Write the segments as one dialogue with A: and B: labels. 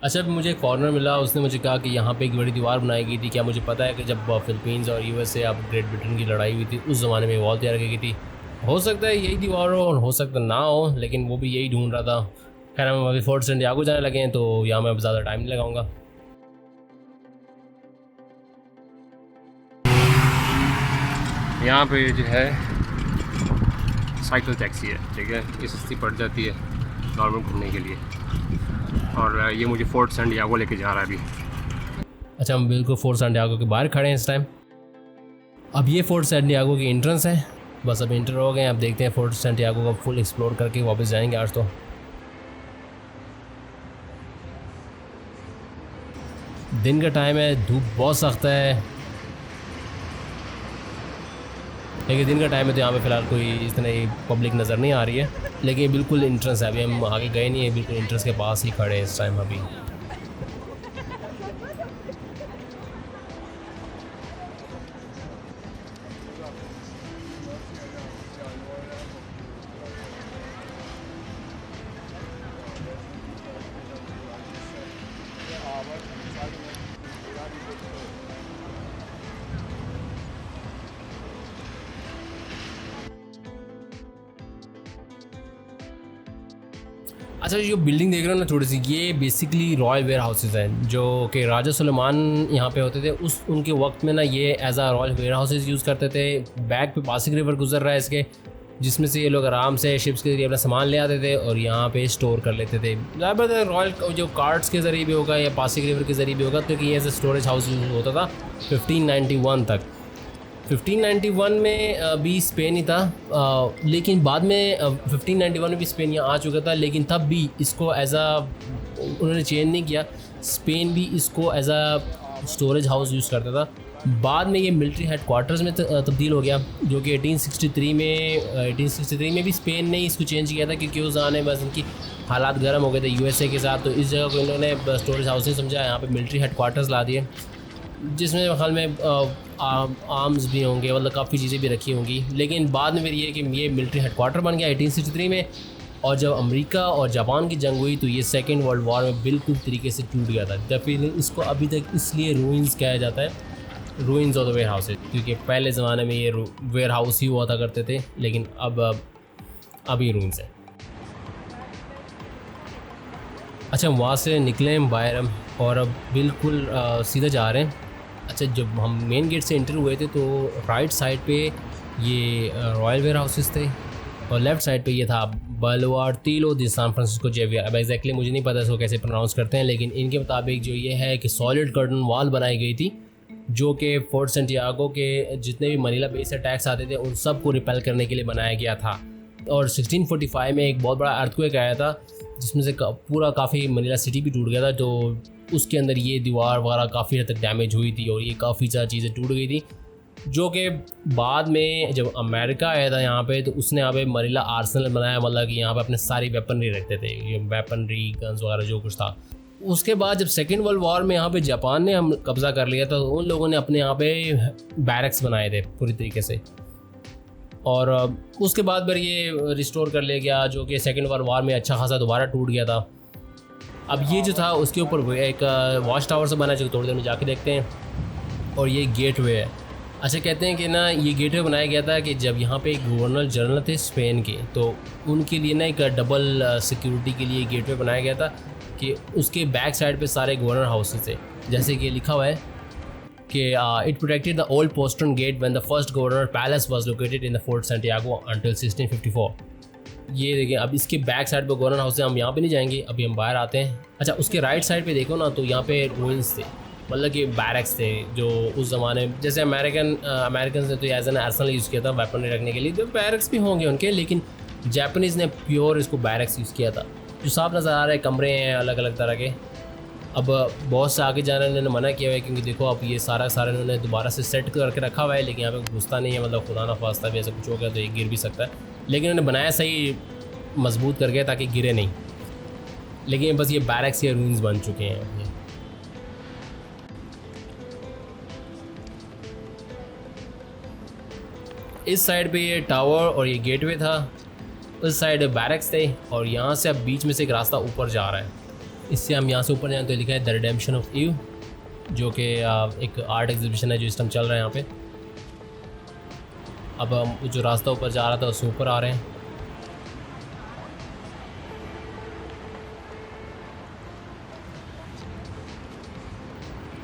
A: अच्छा, मुझे एक फॉरेनर मिला, उसने मुझे कहा कि यहाँ पे एक बड़ी दीवार बनाई गई थी। क्या मुझे पता है कि जब फ़िलीपींस और यूएसए अब ग्रेट ब्रिटेन की लड़ाई हुई थी उस ज़माने में वॉल तैयार की गई थी। हो सकता है यही दीवार हो सकता ना हो, लेकिन वो भी यही ढूंढ रहा था। खैर, हम अभी फोर्ट सैंटियागो जाने लगे हैं, तो यहाँ मैं अब ज़्यादा टाइम नहीं लगाऊंगा।
B: यहाँ पे जो है साइकिल टैक्सी है, ठीक है, ये सस्ती पड़ जाती है नॉर्मल घूमने के लिए। और ये मुझे फोर्ट सैंटियागो लेके जा रहा है अभी।
A: अच्छा, हम बिल्कुल फोर्ट सैंटियागो के बाहर खड़े हैं इस टाइम। अब ये फोर्ट सैंटियागो की एंट्रेंस है। बस अब इंटर हो गए, अब देखते हैं फोर्ट सैंटियागो को फुल एक्सप्लोर करके वापस जाएंगे आज तो। दिन का टाइम है, धूप बहुत सख्त है, लेकिन दिन का टाइम है तो यहाँ पे फ़िलहाल कोई इतनी पब्लिक नज़र नहीं आ रही है। लेकिन बिल्कुल इंट्रेंस है, अभी हम आगे गए नहीं है, बिल्कुल इंट्रेंस के पास ही खड़े हैं इस टाइम अभी। अच्छा, जो बिल्डिंग देख रहे हो ना थोड़ी सी, ये बेसिकली रॉयल वेयर हाउसेज हैं जो कि राजा सुलेमान यहाँ पे होते थे उस उनके वक्त में ना। ये as a royal warehouses use करते थे। बैक पे पासिक रिवर गुजर रहा है इसके, जिसमें से ये लोग आराम से शिप्स के जरिए अपना सामान ले आते थे और यहाँ पे स्टोर कर लेते थे। ज़्यादातर रॉयल जो कार्ड्स के ज़रिए भी होगा या पासिक रिवर के ज़रिए भी होगा, क्योंकि ये as a storage house use होता था 1591 तक। 1591 में भी स्पेन ही था, लेकिन बाद में 1591 में भी स्पेन यहाँ आ चुका था, लेकिन तब भी इसको एज आ उन्होंने चेंज नहीं किया। स्पेन भी इसको एज आ स्टोरेज हाउस यूज़ करता था। बाद में ये मिलिट्री हेडक्वार्टर्स में तब्दील हो गया, जो कि 1863 में भी स्पेन ने इसको चेंज किया था, क्योंकि उस ज़माने में बस इनकी हालात गर्म हो गए थे यूएसए के साथ। तो इस जगह को इन्होंने स्टोरेज हाउस नहीं समझा, यहाँ पे मिलिट्री हेडक्वार्टर्स ला दिए, जिसमें हाल में आर्म्स भी होंगे, मतलब काफ़ी चीज़ें भी रखी होंगी। लेकिन बाद में फिर ये कि ये मिलिट्री हेडक्वार्टर बन गया 1863 में। और जब अमेरिका और जापान की जंग हुई तो ये सेकेंड वर्ल्ड वॉर में बिल्कुल तरीके से टूट गया था। डेफिनेटली इसको अभी तक इसलिए रूइंस कहा जाता है, ruins of the warehouses, क्योंकि पहले ज़माने में ये वेयर हाउस ही हुआ था करते थे, लेकिन अब ये रूइंस है। अच्छा, वहाँ से निकले हम बाहर हम, और अब बिल्कुल सीधा जा रहे हैं। अच्छा, जब हम मेन गेट से एंटर हुए थे तो राइट साइड पे ये रॉयल वेयर हाउसेस थे और लेफ़्ट साइड पे ये था बलवार्टिलो दी सैन फ्रांसिस्को जेवियर। अब एग्जैक्टली मुझे नहीं पता इसको कैसे प्रोनाउंस करते हैं, लेकिन इनके मुताबिक जो ये है कि सॉलिड कर्टन वॉल बनाई गई थी, जो कि फोर्ट सैंटियागो के जितने भी मनीला बेस अटैक्स आते थे उन सब को रिपेल करने के लिए बनाया गया था। और 1645 में एक बहुत बड़ा अर्थक्वेक आया था, जिसमें से पूरा काफ़ी मनीला सिटी भी टूट गया था। तो उसके अंदर ये दीवार वगैरह काफ़ी हद तक डैमेज हुई थी और ये काफ़ी ज़्यादा चीज़ें टूट गई थी, जो कि बाद में जब अमेरिका आया था यहाँ पे तो उसने यहाँ पे मनीला आर्सेनल बनाया, मतलब कि यहाँ पे अपने सारी वेपनरी रखते थे, ये वेपनरी गन्स वगैरह जो कुछ था। उसके बाद जब सेकेंड वर्ल्ड वॉर में यहाँ पे जापान ने हम कब्ज़ा कर लिया तो उन लोगों ने अपने यहाँ पे बैरक्स बनाए थे पूरी तरीके से, और उसके बाद फिर ये रिस्टोर कर लिया गया, जो कि सेकेंड वर्ल्ड वॉर में अच्छा खासा दोबारा टूट गया था। अब ये जो था उसके ऊपर एक वॉच टावर से बना, जो थोड़ी देर में जाके देखते हैं। और ये गेट वे है। अच्छा, कहते हैं कि ना ये गेट वे बनाया गया था कि जब यहाँ पे एक गवर्नर जनरल थे स्पेन के, तो उनके लिए ना एक डबल सिक्योरिटी के लिए गेट वे बनाया गया था कि उसके बैक साइड पे सारे गवर्नर हाउसेस थे। जैसे कि लिखा हुआ है कि it protected the old postern get when the first governor palace was located in the fort Santiago until 1654। ये देखिए, अब इसके बैक साइड पे गवर्नर हाउस है, हम यहाँ पे नहीं जाएंगे, अभी हम बाहर आते हैं। अच्छा, उसके राइट साइड पे देखो ना तो यहाँ पे रूइंस थे, मतलब कि बैरक्स थे जो उस ज़माने जैसे अमेरिकन ने तो एज एन आर्सेनल यूज़ किया था वेपन रखने के लिए, तो बैरक्स भी होंगे उनके, लेकिन जापानीज़ ने प्योर इसको बैरक्स यूज़ किया था। जो साफ नज़र आ रहे हैं कमरे हैं अलग अलग तरह के। अब बहुत से आगे जाने इन्होंने मना किया हुआ है, क्योंकि देखो अब ये सारा इन्होंने दोबारा से सेट करके रखा हुआ है, लेकिन यहाँ पे घुसता नहीं है, मतलब खुदा ना खास्ता भी ऐसा कुछ हो गया तो ये गिर भी सकता है। लेकिन उन्होंने बनाया सही मजबूत करके ताकि गिरे नहीं, लेकिन बस ये बैरक्स या रूइंस बन चुके हैं। इस साइड पे ये टावर और ये गेटवे था, उस साइड बैरक्स थे, और यहाँ से अब बीच में से एक रास्ता ऊपर जा रहा है। इससे हम यहाँ से ऊपर जाएँ तो लिखा है द रिडेम्पशन ऑफ ईव, जो कि एक आर्ट एग्जीबिशन है जो इस टाइम चल रहा है यहाँ पे। अब हम जो रास्ता ऊपर जा रहा था उससे ऊपर आ रहे हैं।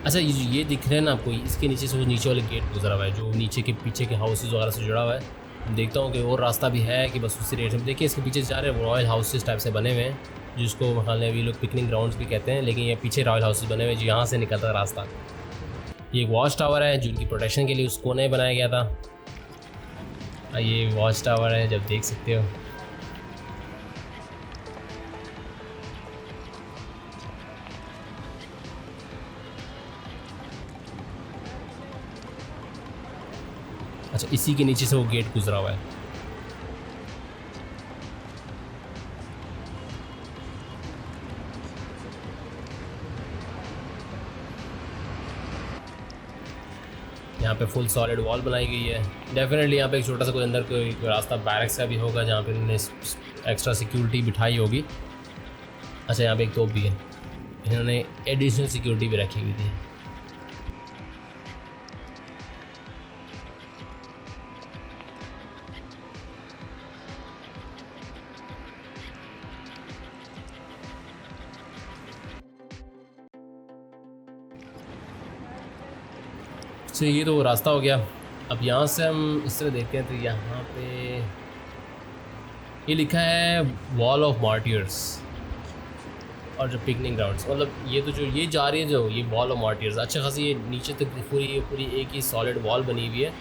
A: अच्छा, ये दिख रहा है ना आपको, इसके नीचे से वो नीचे वाले गेट गुजरा हुआ है जो नीचे के पीछे के हाउसेज वगैरह से जुड़ा हुआ है। देखता हूँ कि और रास्ता भी है कि बस उसी रेट में। देखिए इसके पीछे जा रहे हैं रॉयल हाउसेज टाइप से बने हुए हैं, जिसको ख्याल है अभी लोग पिकनिक ग्राउंड्स भी कहते हैं, लेकिन ये पीछे रॉयल हाउसेज बने हुए हैं जो यहाँ से निकलता है रास्ता। ये एक वॉच टावर है जिनकी प्रोटेक्शन के लिए उस कोने में बनाया गया था। ये वॉच टावर है, जब देख सकते हो। अच्छा, इसी के नीचे से वो गेट गुजरा हुआ है। यहाँ पे फुल सॉलिड वॉल बनाई गई है। डेफिनेटली यहाँ पे एक छोटा सा कोई अंदर कोई रास्ता बैरक्स का भी होगा जहाँ पे इन्होंने एक्स्ट्रा सिक्योरिटी बिठाई होगी। अच्छा, यहाँ पे एक तोप भी है, इन्होंने एडिशनल सिक्योरिटी भी रखी हुई थी। तो ये तो रास्ता हो गया। अब यहाँ से हम इस तरह देखते हैं तो यहाँ पे ये लिखा है वॉल ऑफ मार्टियर्स और जो पिकनिक ग्राउंड्स, मतलब ये तो जो ये जा रही है जो ये वॉल ऑफ मार्टियर्स, अच्छा खासी ये नीचे तक पूरी एक ही सॉलिड वॉल बनी हुई है।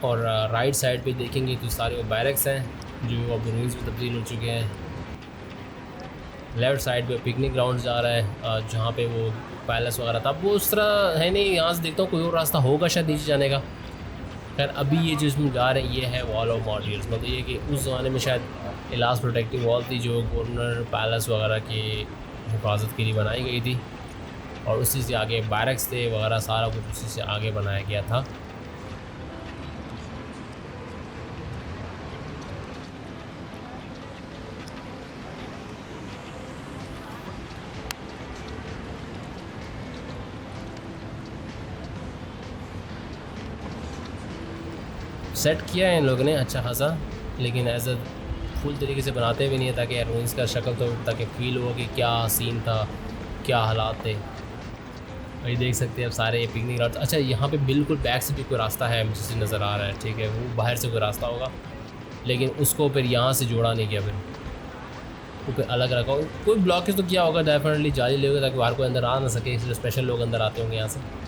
A: और राइट साइड पे देखेंगे तो सारे वो बैरक्स हैं जो अब रूइंस में तब्दील हो चुके हैं। लेफ़्ट साइड पे पिकनिक ग्राउंड जा रहा है जहाँ पे वो पैलेस वगैरह था। अब वो उस तरह है नहीं, यहाँ से देखता हूँ कोई और रास्ता होगा शायद नीचे जाने का। खैर अभी ये जो इसमें जा रहे हैं ये है वॉल ऑफ मार्टियर्स, मतलब ये कि उस ज़माने में शायद इलाज प्रोटेक्टिव वॉल थी जो गवर्नर पैलेस वगैरह की हिफाजत के लिए बनाई गई थी, और उसी से आगे बैरक्स थे वगैरह, सारा कुछ उसी से आगे बनाया गया था। सेट किया है इन लोगों ने अच्छा खासा, लेकिन एज अ फुल तरीके से बनाते भी नहीं है ताकि रूइंस का शक्ल तो ताकि फ़ील हो कि क्या सीन था, क्या हालात थे। वही देख सकते हैं अब सारे पिकनिक ग्राउंड। अच्छा, यहाँ पे बिल्कुल बैक से भी कोई रास्ता है मुझे नज़र आ रहा है, ठीक है, वो बाहर से कोई रास्ता होगा, लेकिन उसको फिर यहाँ से जोड़ा नहीं किया, फिर वो फिर अलग रखा होगा। कोई ब्लॉकेज तो किया होगा डेफिनेटली, जाली ले ताकि बाहर कोई अंदर आ ना सके, इसलिए स्पेशल लोग अंदर आते होंगे यहाँ से।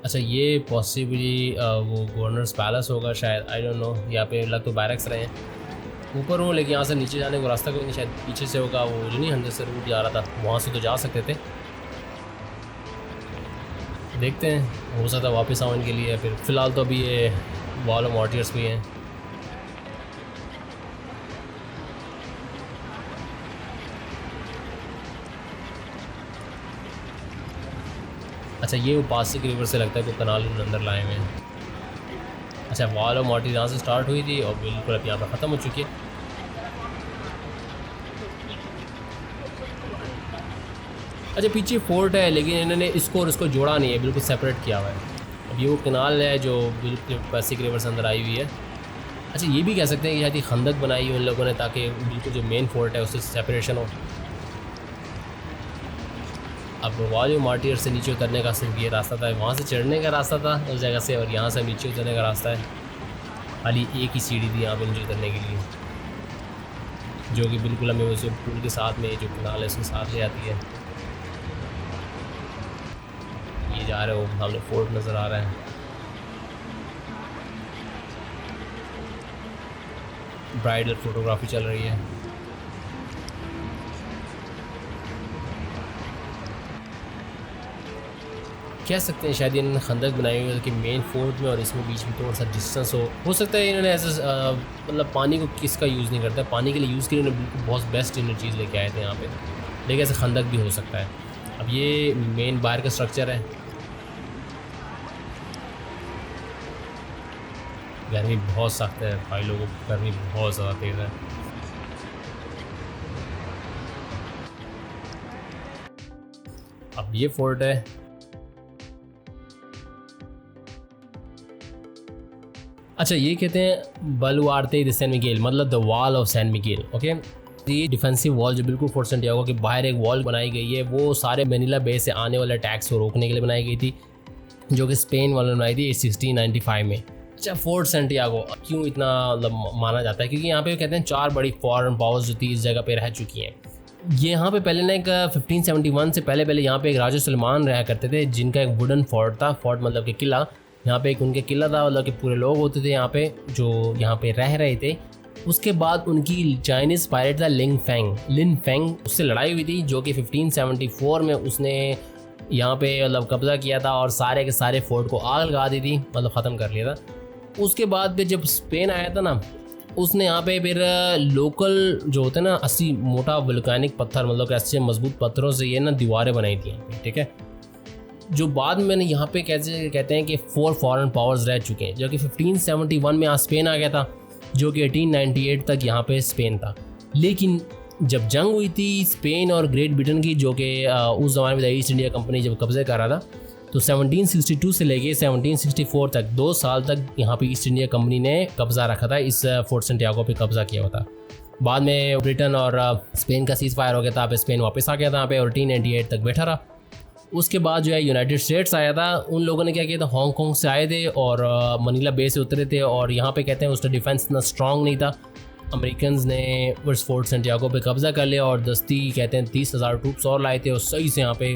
A: अच्छा, ये पॉसिबली वो गवर्नर्स पैलेस होगा शायद, आई डोंट नो। यहाँ पे लग तो बैरक्स रहे हैं ऊपर हूँ, लेकिन यहाँ से नीचे जाने को रास्ता कोई नहीं, शायद पीछे से होगा वो जो नहीं अंदर से रूट जा रहा था, वहाँ से तो जा सकते थे। देखते हैं, हो सकता है वापस आऊँ इनके लिए। फिर फ़िलहाल तो अभी ये वॉल ऑफ मार्टियर्स भी हैं। अच्छा, ये वो पासिक रिवर से लगता है कोई कनाल अंदर लाए हुए हैं। अच्छा, वॉल ऑफ मार्टियर्स यहाँ से स्टार्ट हुई थी और बिल्कुल अब यहाँ पर ख़त्म हो चुकी है। अच्छा, पीछे फोर्ट है लेकिन इन्होंने इसको और इसको जोड़ा नहीं है, बिल्कुल सेपरेट किया हुआ है। अब ये वो कनाल है जो बिल्कुल पासिक रिवर से अंदर आई हुई है। अच्छा, ये भी कह सकते हैं कि शायद खंदक बनाई है उन लोगों ने ताकि बिल्कुल जो मेन फोर्ट है उससे सेपरेशन हो। अब वॉल ऑफ मार्टियर से नीचे उतरने का सिर्फ ये रास्ता था, वहाँ से चढ़ने का रास्ता था उस जगह से, और यहाँ से नीचे उतरने का रास्ता है। खाली एक ही सीढ़ी थी यहाँ पे नीचे उतरने के लिए, जो कि बिल्कुल हमें उस पुल के साथ में जो कनाल है उसके साथ ले आती है। ये जा रहे हो, सामने फोर्ट नज़र आ रहा है। ब्राइडल फोटोग्राफी चल रही है। कह सकते हैं शायद इन्होंने खंदक बनाई हुई है कि मेन फोर्ट में और इसमें बीच में थोड़ा सा डिस्टेंस हो सकता है इन्होंने ऐसे मतलब पानी को किसका यूज़ नहीं करता, पानी के लिए यूज़ के लिए इन्होंने बिल्कुल बहुत बेस्ट इन्होंने चीज़ लेके आए थे यहाँ पे, लेकिन ऐसे खंदक भी हो सकता है। अब ये मेन बाहर का स्ट्रक्चर है गर्मी बहुत सख्त है भाई, लोगों को गर्मी बहुत ज़्यादा तेज़ है। अब ये फोर्ट है। अच्छा, ये कहते हैं बलुआर्ते de सैन मिगेल, मतलब the wall of San Miguel. Okay, ये डिफेंसिव वॉल जो बिल्कुल फोर्ट सैंटियागो के बाहर एक वॉल बनाई गई है, वो सारे मैनिला बे से आने वाले अटैक्स को रोकने के लिए बनाई गई थी, जो कि स्पेन वालों ने बनाई थी 1695 में। अच्छा, फोर्ट सैंटियागो क्यों इतना मतलब माना जाता है? क्योंकि यहाँ पे कहते हैं 4 बड़ी फॉरेन पावर्स जो थी इस जगह पे रह चुकी हैं। ये यहाँ पे पहले ना एक 1571 से पहले यहाँ पे एक राजा सलमान रहा करते थे, जिनका एक वुडन फोर्ट था। फोर्ट मतलब कि किला, यहाँ पे एक उनके किला था, मतलब कि पूरे लोग होते थे यहाँ पे जो यहाँ पे रह रहे थे। उसके बाद उनकी चाइनीज़ पायरेट था लिन फेंग, उससे लड़ाई हुई थी, जो कि 1574 में उसने यहाँ पे मतलब कब्ज़ा किया था और सारे के सारे फोर्ट को आग लगा दी थी, मतलब ख़त्म कर लिया था। उसके बाद फिर जब स्पेन आया था ना, उसने यहाँ पे फिर लोकल जो होते हैं ना 80 मोटा वोल्केनिक पत्थर, मतलब कि अच्छे मजबूत पत्थरों से ये ना दीवारें बनाई थी यहाँ पे, ठीक है। जो बाद में यहाँ पे कैसे कहते हैं कि 4 फॉरेन पावर्स रह चुके हैं, जो कि 1571 में यहाँ स्पेन आ गया था, जो कि 1898 तक यहाँ पे स्पेन था। लेकिन जब जंग हुई थी स्पेन और ग्रेट ब्रिटेन की, जो कि उस ज़माने में ईस्ट इंडिया कंपनी जब कब्ज़े कर रहा था, तो 1762 से लेके 1764 तक 2 साल तक यहाँ पे ईस्ट इंडिया कंपनी ने कब्ज़ा रखा था, इस फोर्ट सैंटियागो पे कब्ज़ा किया हुआ था। बाद में ब्रिटेन और स्पेन का सीज़ फायर हो गया था, पे स्पेन वापस आ गया था यहाँ पे और 1898 तक बैठा रहा। उसके बाद जो है यूनाइटेड स्टेट्स आया था। उन लोगों ने क्या किया था, हांगकांग से आए थे और मनीला बे से उतरे थे, और यहाँ पे कहते हैं उसका डिफेंस इतना स्ट्रॉन्ग नहीं था। अमेरिकन ने उस फोर्ट सैंटियागो पे कब्ज़ा कर लिया और दस्ती कहते हैं 30,000 ट्रूप्स और लाए थे, और सही से यहाँ पे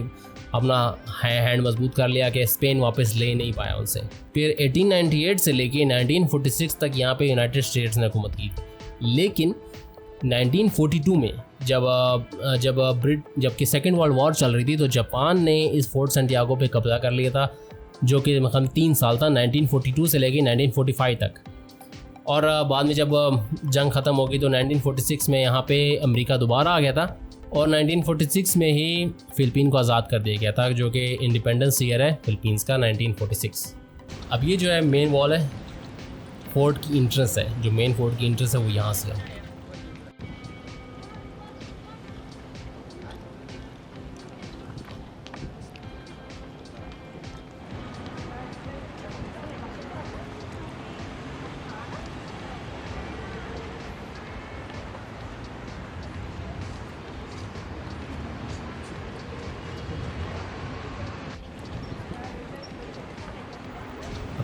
A: अपना हैंड मजबूत कर लिया कि स्पेन वापस ले नहीं पाया उनसे। फिर 1898 से लेके 1946 तक यहाँ पे यूनाइटेड स्टेट्स ने हुकूमत की। लेकिन 1942 में जबकि सेकेंड वर्ल्ड वॉर चल रही थी, तो जापान ने इस फोर्ट सैंटियागो पे कब्ज़ा कर लिया था, जो कि मतलब 3 साल था, 1942 से लेके 1945 तक। और बाद में जब जंग ख़त्म हो गई तो 1946 में यहाँ पे अमेरिका दोबारा आ गया था, और 1946 में ही फ़िलिपीन को आज़ाद कर दिया गया था, जो कि इंडिपेंडेंस ईयर है फ़िलिपींस का 1946। अब ये जो है मेन वॉल है, फोर्ट की इंट्रेंस है, जो मेन फोर्ट की इंट्रेंस है वो यहाँ से है।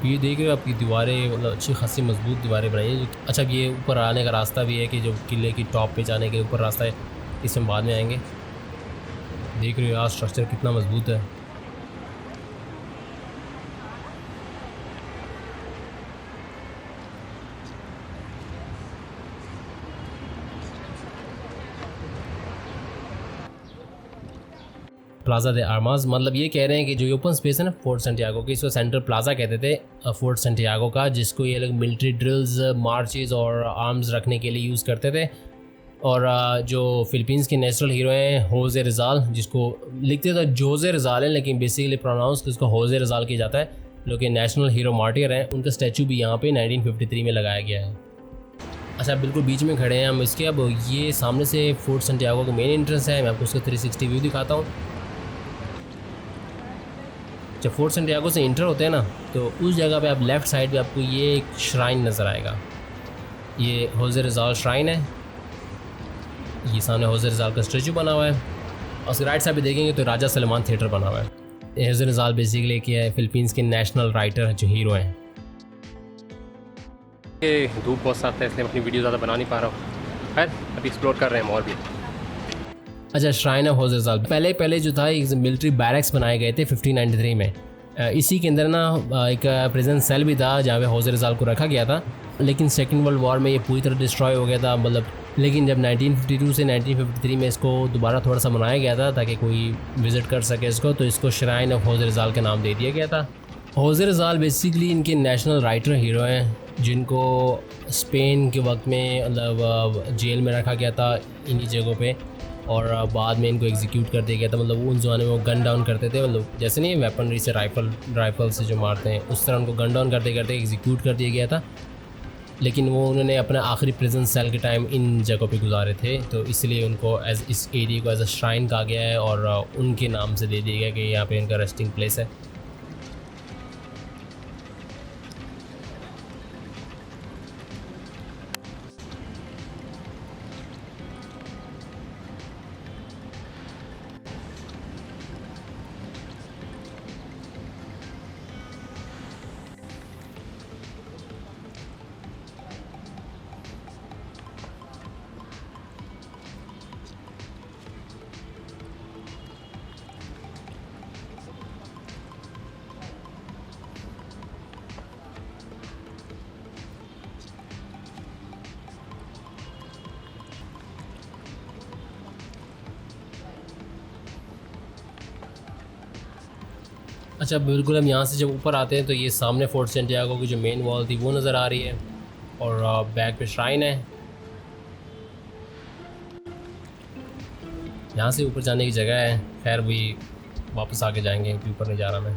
A: ये देख रहे हो आपकी दीवारें, मतलब अच्छी खासी मजबूत दीवारें बनाई हैं। अच्छा, ये ऊपर आने का रास्ता भी है कि जो किले की टॉप पे जाने के ऊपर रास्ता है, इसमें बाद में आएंगे। देख रहे हो यार स्ट्रक्चर कितना मजबूत है। प्लाजा दे आर्मास, मतलब ये कह रहे हैं कि जो ओपन स्पेस है ना फोर्ट सैंटियागो की, इसको सेंट्रल प्लाजा कहते थे फोर्ट सैंटियागो का, जिसको ये लोग मिलिट्री ड्रिल्स, मार्चेस और आर्म्स रखने के लिए यूज़ करते थे। और जो फ़िलीपींस के नेशनल हीरो हैं होजे रिजाल, जिसको लिखते तो जोजे रिजाल है, लेकिन बेसिकली प्रोनाउंस इसको होजे रिजाल किया जाता है, जो कि नेशनल हीरो मार्टियर हैं। उनका स्टैचू भी यहाँ पे 1953 में लगाया गया है। अच्छा, बिल्कुल बीच में खड़े हैं हम इसके। अब ये सामने से फोर्ट सैंटियागो का मेन एंट्रेंस है, मैं आपको उसका 360 व्यू दिखाता हूँ। जब फोर्ट सैंटियागो से इंटर होते हैं ना, तो उस जगह पे आप लेफ़्ट साइड पे आपको ये एक श्राइन नज़र आएगा, ये होजे रिजाल श्राइन है। ये सामने होजे रिजाल का स्टैचू बना हुआ है, और उसके राइट साइड पे देखेंगे तो राजा सलमान थिएटर बना हुआ है। होजे रिजाल बेसिकली क्या है, फ़िलीपींस के नेशनल राइटर जो हीरो हैं।
B: ये धूप बहुत सख्त है, इसलिए अपनी वीडियो ज़्यादा बना नहीं पा रहा हूँ। खैर, अभी एक्सप्लोर कर रहे हैं और भी।
A: अच्छा, श्राइन ऑफ होजे रिजाल पहले जो था एक मिलिट्री बैरक्स बनाए गए थे 1593 में। इसी के अंदर ना एक प्रिजन सेल भी था जहाँ पे होजे रिजाल को रखा गया था, लेकिन सेकेंड वर्ल्ड वॉर में ये पूरी तरह डिस्ट्रॉय हो गया था। मतलब लेकिन जब 1952 से 1953 में इसको दोबारा थोड़ा सा बनाया गया था ताकि कोई विज़िट कर सके इसको, तो इसको श्राइन ऑफ होजे रिजाल का नाम दे दिया गया था। होजे रिजाल बेसिकली इनके नेशनल राइटर हीरो हैं, जिनको स्पेन के वक्त में मतलब जेल में रखा गया था इन्हीं जगहों पे, और बाद में इनको एग्जीक्यूट कर दिया गया था। मतलब उन ज़माने में वो गन डाउन करते थे, मतलब जैसे नहीं वेपनरी से राइफल से जो मारते हैं, उस तरह उनको गन डाउन करते करते एग्जीक्यूट कर दिया गया था। लेकिन वो उन्होंने अपना आखिरी प्रिजन सेल के टाइम इन जगहों पे गुजारे थे, तो इसलिए उनको एज इस एरिया को एज अ श्राइन कहा गया है और उनके नाम से दे दिया गया कि यहाँ पे इनका रेस्टिंग प्लेस है। अच्छा, बिल्कुल हम यहाँ से जब ऊपर आते हैं तो ये सामने फोर्ट सेंटियागो की जो मेन वॉल थी वो नज़र आ रही है और बैक पे श्राइन है। यहाँ से ऊपर जाने की जगह है, खैर भी वापस आके जाएंगे क्योंकि ऊपर नहीं जा रहा मैं।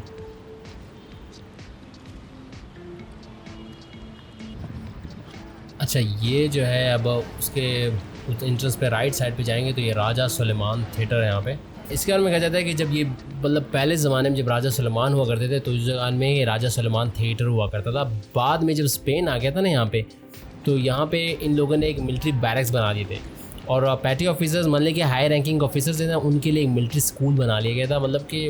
A: अच्छा, ये जो है अब उसके एंट्रेंस पे राइट साइड पे जाएंगे तो ये राजा सुलेमान थिएटर है यहाँ पे। इसके बारे में कहा जाता है कि जब ये मतलब पहले ज़माने में जब राजा सुलेमान हुआ करते थे तो उस जगह में ये राजा सुलेमान थिएटर हुआ करता था। बाद में जब स्पेन आ गया था ना यहाँ पे, तो यहाँ पे इन लोगों ने एक मिलिट्री बैरक्स बना दिए थे और पैटी ऑफिसर्स मान लें कि हाई रैंकिंग ऑफिसर्स थे ना, उनके लिए एक मिलिट्री स्कूल बना लिया गया था। मतलब कि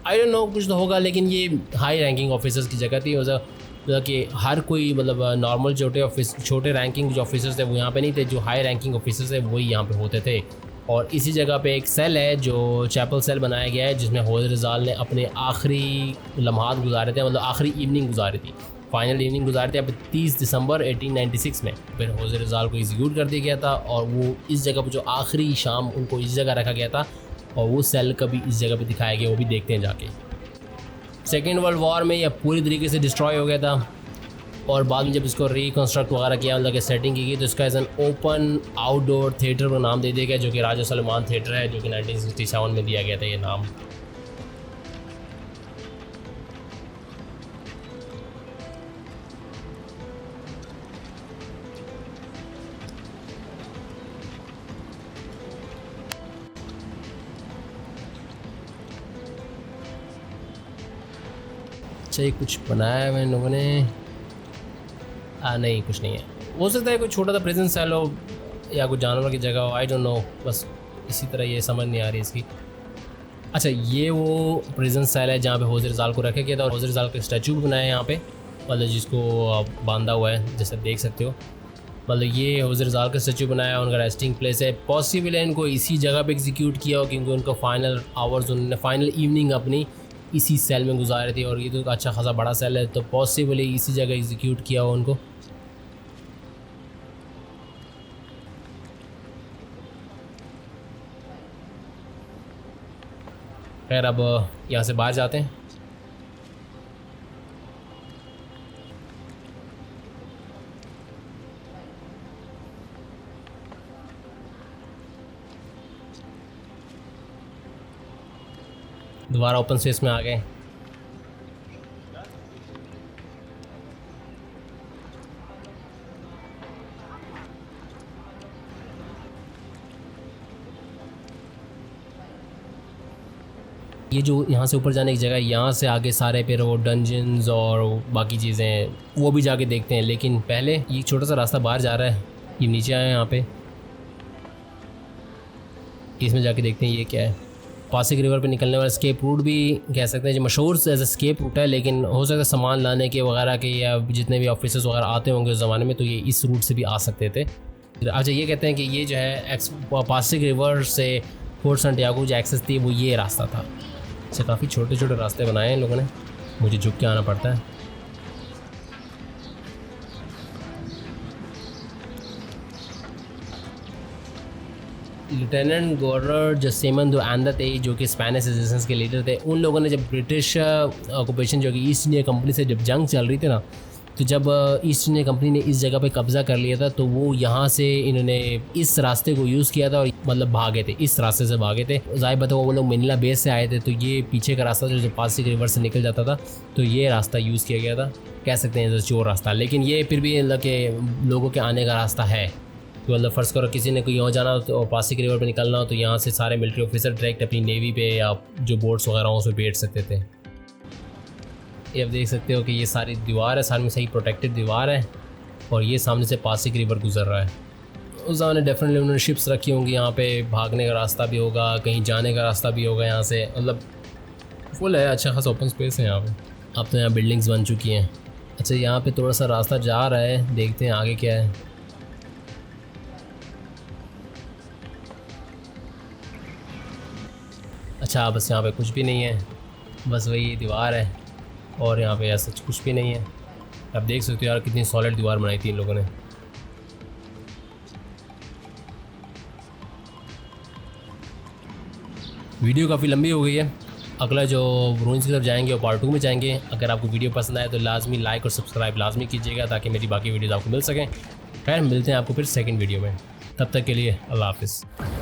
A: आई डोंट नो कुछ तो होगा, लेकिन ये हाई रैंकिंग ऑफिसर्स की जगह थी। मतलब कि हर कोई मतलब नॉर्मल छोटे रैंकिंग जो ऑफिसर्स थे वो यहाँ पे नहीं थे, जो हाई रैंकिंग ऑफिसर्स थे वही यहाँ पे होते थे। और इसी जगह पे एक सेल है जो चैपल सेल बनाया गया है जिसमें हौज़ रिज़ाल ने अपने आखिरी लम्हात गुजारे थे, मतलब आखिरी इवनिंग गुजारी थी, फाइनल इवनिंग गुजारी थी अब 30 दिसंबर 1896 में। फिर हौज़ रिज़ाल को एग्जीक्यूट कर दिया गया था और वो इस जगह पर जो आखिरी शाम उनको इस जगह रखा गया था और वो सेल कभी इस जगह पर दिखाया गया, वो भी देखते हैं जाके। सेकेंड वर्ल्ड वॉर में यह पूरी तरीके से डिस्ट्रॉय हो गया था और बाद में जब इसको रिकन्स्ट्रक्ट वगैरह किया, मतलब कि सेटिंग की गई, तो इसका as an open outdoor theatre का नाम दे दिया गया जो कि राजा सुलेमान थिएटर है, जो कि 1967 में दिया गया था ये नाम। अच्छा, ये कुछ बनाया है इन लोगों ने, नहीं कुछ नहीं है। हो सकता है कोई छोटा सा प्रिजन सेल हो या कोई जानवर की जगह हो, आई डोंट नो, बस इसी तरह ये समझ नहीं आ रही इसकी। अच्छा, ये वो प्रिजन सेल है जहाँ पे हौज़ रिज़ाल को रखा गया था और हौज़ रिज़ाल का स्टैचू भी बनाया है यहाँ पे, मतलब जिसको बांधा हुआ है जैसे देख सकते हो। मतलब ये हौज़ रिज़ाल का स्टैचू बनाया है, उनका रेस्टिंग प्लेस है। पॉसिबल है इनको इसी जगह पे एग्जीक्यूट किया हो क्योंकि उनका फाइनल आवर्स, उन्होंने फाइनल इवनिंग अपनी इसी सेल में गुजारी थी और ये तो अच्छा खासा बड़ा सेल है, तो पॉसिबली इसी जगह एग्जीक्यूट किया हो उनको। खैर, अब यहाँ से बाहर जाते हैं। दोबारा ओपन स्पेस में आ गए। ये जो यहाँ से ऊपर जाने की जगह है, यहाँ से आगे सारे फिर वो डंजन्स और बाकी चीज़ें वो भी जाके देखते हैं, लेकिन पहले ये छोटा सा रास्ता बाहर जा रहा है, ये नीचे आए यहाँ पे, इसमें जाके देखते हैं ये क्या है। पासिक रिवर पे निकलने वाला स्केप रूट भी कह सकते हैं, जो मशहूर एज स्केप रूट है, लेकिन हो सकता है सामान लाने के वगैरह के या जितने भी ऑफिसर्स वगैरह आते होंगे उस ज़माने में तो ये इस रूट से भी आ सकते थे। अच्छा, ये कहते हैं कि ये जो है पासिक रिवर से फोर्ट सेंटियागो जो एक्सेस थी वो ये रास्ता था। अच्छा, काफ़ी छोटे छोटे रास्ते बनाए हैं इन लोगों ने, मुझे झुक के आना पड़ता है। लेफ्टिनेंट गवर्नर जसेमन दो आंदा थे जो कि स्पेनिश रेजिस्टेंस के लीडर थे। उन लोगों ने जब ब्रिटिश ऑक्यूपेशन जो कि ईस्ट इंडिया कंपनी से जब जंग चल रही थी ना, तो जब ईस्ट इंडिया कंपनी ने इस जगह पे कब्ज़ा कर लिया था तो वो यहाँ से इन्होंने इस रास्ते को यूज़ किया था और मतलब भागे थे, इस रास्ते से भागे थे। ज़ाहिर बात है वो लोग मनीला बेस से आए थे, तो ये पीछे का रास्ता जो पासिक रिवर से निकल जाता था, तो ये रास्ता यूज़ किया गया था। कह सकते हैं चोर रास्ता, लेकिन ये फिर भी मतलब के लोगों के आने का रास्ता है। तो मतलब फ़र्ज़ करो किसी ने कोई यहाँ जाना हो तो पासिक रिवर पर निकलना हो तो यहाँ से सारे मिलिट्री ऑफिसर डायरेक्ट अपनी नेवी पे या जो बोट्स वगैरह हो उस पर बैठ सकते थे। ये आप देख सकते हो कि ये सारी दीवार है, सामने से ही प्रोटेक्टेड दीवार है और ये सामने से पासिक रिवर गुजर रहा है। उस ज़माने डेफिनेटली उन्होंने शिप्स रखी होंगी यहाँ पे, भागने का रास्ता भी होगा, कहीं जाने का रास्ता भी होगा यहाँ से, मतलब फुल है, अच्छा खासा ओपन स्पेस है यहाँ पे। अब तो यहाँ बिल्डिंग्स बन चुकी हैं। अच्छा यहाँ पे थोड़ा सा रास्ता जा रहा है, देखते हैं आगे क्या है। अच्छा बस यहाँ पे कुछ भी नहीं है, बस वही दीवार है और यहाँ पे ऐसा कुछ भी नहीं है। आप देख सकते हो यार कितनी सॉलिड दीवार बनाई थी इन लोगों ने। वीडियो काफ़ी लंबी हो गई है, अगला जो रूइंस की तरफ जाएंगे और पार्ट 2 में जाएंगे। अगर आपको वीडियो पसंद आए तो लाजमी लाइक और सब्सक्राइब लाजमी कीजिएगा ताकि मेरी बाकी वीडियोज़ आपको मिल सकें। खैर मिलते हैं आपको फिर सेकंड वीडियो में, तब तक के लिए अल्लाह हाफ़िज़।